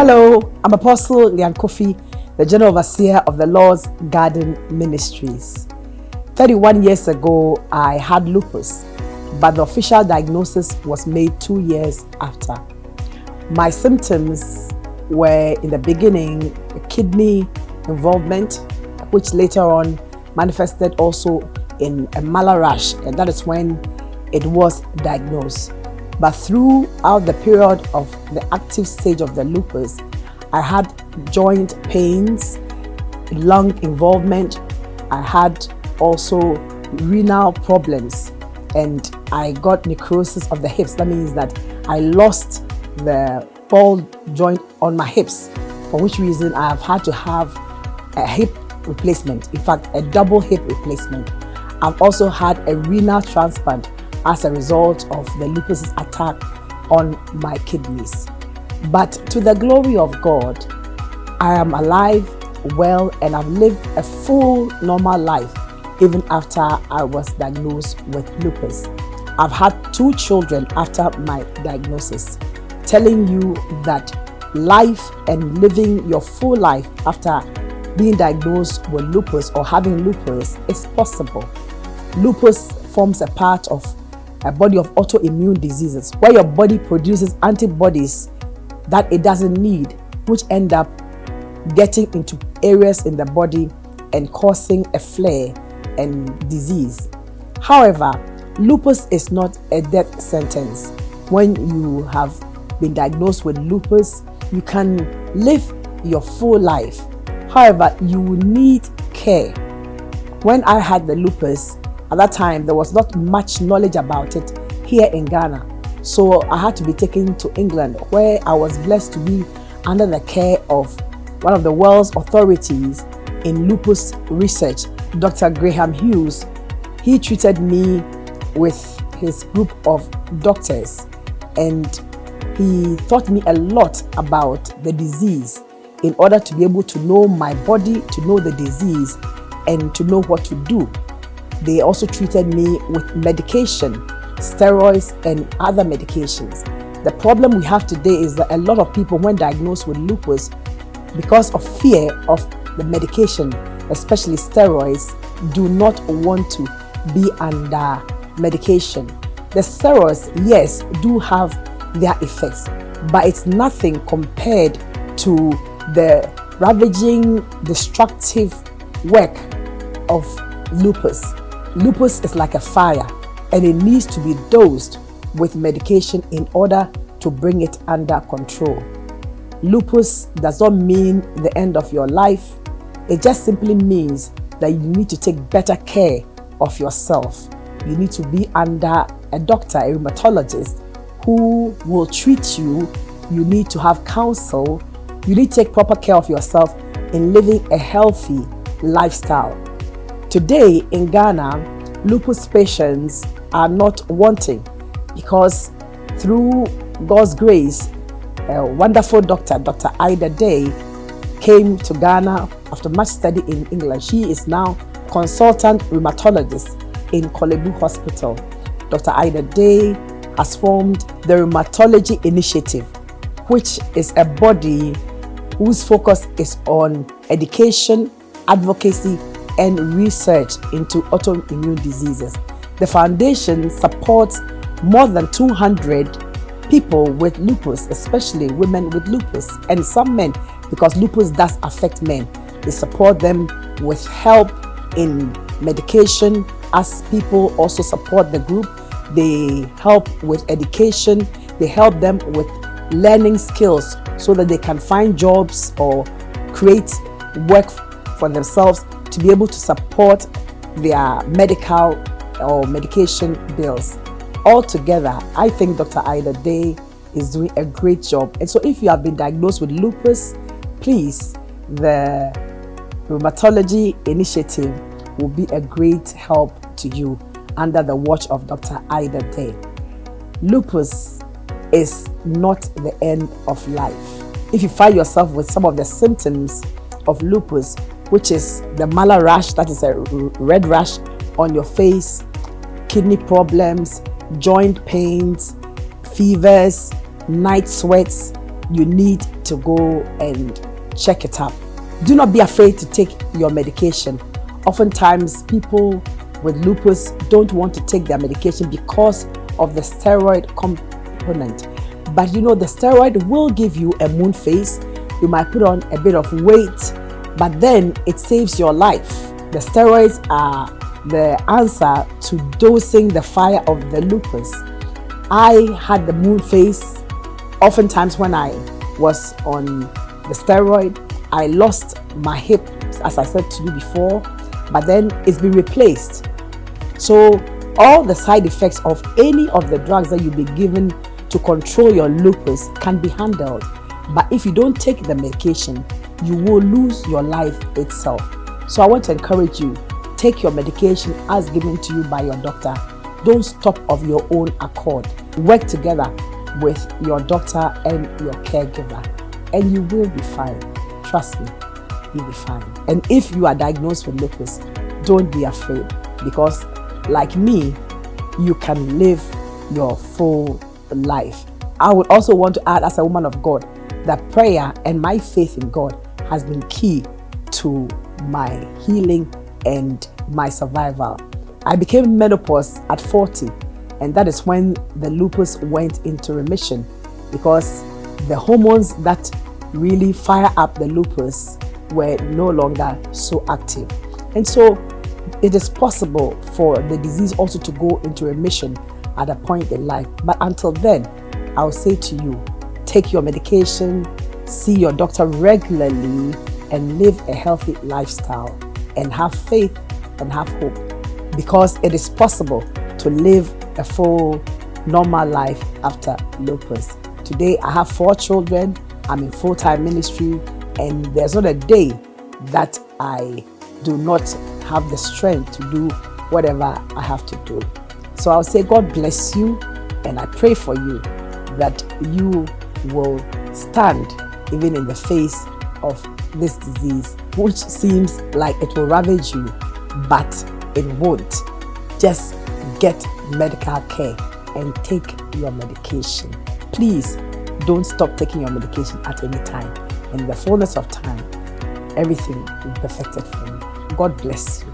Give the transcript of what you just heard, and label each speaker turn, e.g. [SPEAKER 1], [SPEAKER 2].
[SPEAKER 1] Hello, I'm Apostle Lyanne Koffi, the General Overseer of the Lord's Garden Ministries. 31 years ago, I had lupus, but the official diagnosis was made 2 years after. My symptoms were, in the beginning, a kidney involvement, which later on manifested also in a malar rash, and that is when it was diagnosed. But throughout the period of the active stage of the lupus, I had joint pains, lung involvement, I had also renal problems, and I got necrosis of the hips. That means that I lost the ball joint on my hips, for which reason I have had to have a hip replacement, in fact a double hip replacement. I've also had a renal transplant as a result of the lupus attack on my kidneys. But to the glory of God, I am alive, well, and I've lived a full normal life even after I was diagnosed with lupus. I've had 2 children after my diagnosis, telling you that life and living your full life after being diagnosed with lupus or having lupus is possible. Lupus forms a part of a body of autoimmune diseases where your body produces antibodies that it doesn't need, which end up getting into areas in the body and causing a flare and disease. However, lupus is not a death sentence. When you have been diagnosed with lupus, you can live your full life. However, you need care. When I had the lupus, at that time, there was not much knowledge about it here in Ghana. So I had to be taken to England, where I was blessed to be under the care of one of the world's authorities in lupus research, Dr. Graham Hughes. He treated me with his group of doctors, and he taught me a lot about the disease in order to be able to know my body, to know the disease, and to know what to do. They also treated me with medication, steroids, and other medications. The problem we have today is that a lot of people, when diagnosed with lupus, because of fear of the medication, especially steroids, do not want to be under medication. The steroids, yes, do have their effects, but it's nothing compared to the ravaging, destructive work of lupus. Lupus is like a fire, and it needs to be dosed with medication in order to bring it under control. Lupus does not mean the end of your life. It just simply means that you need to take better care of yourself. You need to be under a doctor, a rheumatologist, who will treat you. You need to have counsel. You need to take proper care of yourself in living a healthy lifestyle. Today in Ghana, lupus patients are not wanting, because through God's grace, a wonderful doctor, Dr. Ida Day, came to Ghana after much study in England. She is now consultant rheumatologist in Kolebu Hospital. Dr. Ida Day has formed the Rheumatology Initiative, which is a body whose focus is on education, advocacy, and research into autoimmune diseases. The foundation supports more than 200 people with lupus, especially women with lupus, and some men, because lupus does affect men. They support them with help in medication, as people also support the group. They help with education. They help them with learning skills so that they can find jobs or create work for themselves to be able to support their medical or medication bills. Altogether, I think Dr. Ida Day is doing a great job. And so if you have been diagnosed with lupus, please, the Rheumatology Initiative will be a great help to you under the watch of Dr. Ida Day. Lupus is not the end of life. If you find yourself with some of the symptoms of lupus, which is the malar rash, that is a red rash on your face, kidney problems, joint pains, fevers, night sweats, you need to go and check it up. Do not be afraid to take your medication. Oftentimes, people with lupus don't want to take their medication because of the steroid component. But you know, the steroid will give you a moon face. You might put on a bit of weight, but then it saves your life. The steroids are the answer to dosing the fire of the lupus. I had the moon face. Oftentimes when I was on the steroid, I lost my hip, as I said to you before, but then it's been replaced. So all the side effects of any of the drugs that you'll be given to control your lupus can be handled. But if you don't take the medication, you will lose your life itself. So I want to encourage you, take your medication as given to you by your doctor. Don't stop of your own accord. Work together with your doctor and your caregiver, and you will be fine. Trust me, you'll be fine. And if you are diagnosed with lupus, don't be afraid, because like me, you can live your full life. I would also want to add, as a woman of God, that prayer and my faith in God has been key to my healing and my survival. I became menopause at 40, and that is when the lupus went into remission, because the hormones that really fire up the lupus were no longer so active. And so it is possible for the disease also to go into remission at a point in life. But until then, I'll say to you, take your medication, see your doctor regularly, and live a healthy lifestyle, and have faith and have hope, because it is possible to live a full normal life after lupus. Today I have 4 children, I'm in full-time ministry, and there's not a day that I do not have the strength to do whatever I have to do. So I'll say God bless you, and I pray for you that you will stand even in the face of this disease, which seems like it will ravage you, but it won't. Just get medical care and take your medication. Please don't stop taking your medication at any time. In the fullness of time, everything will be perfected for you. God bless you.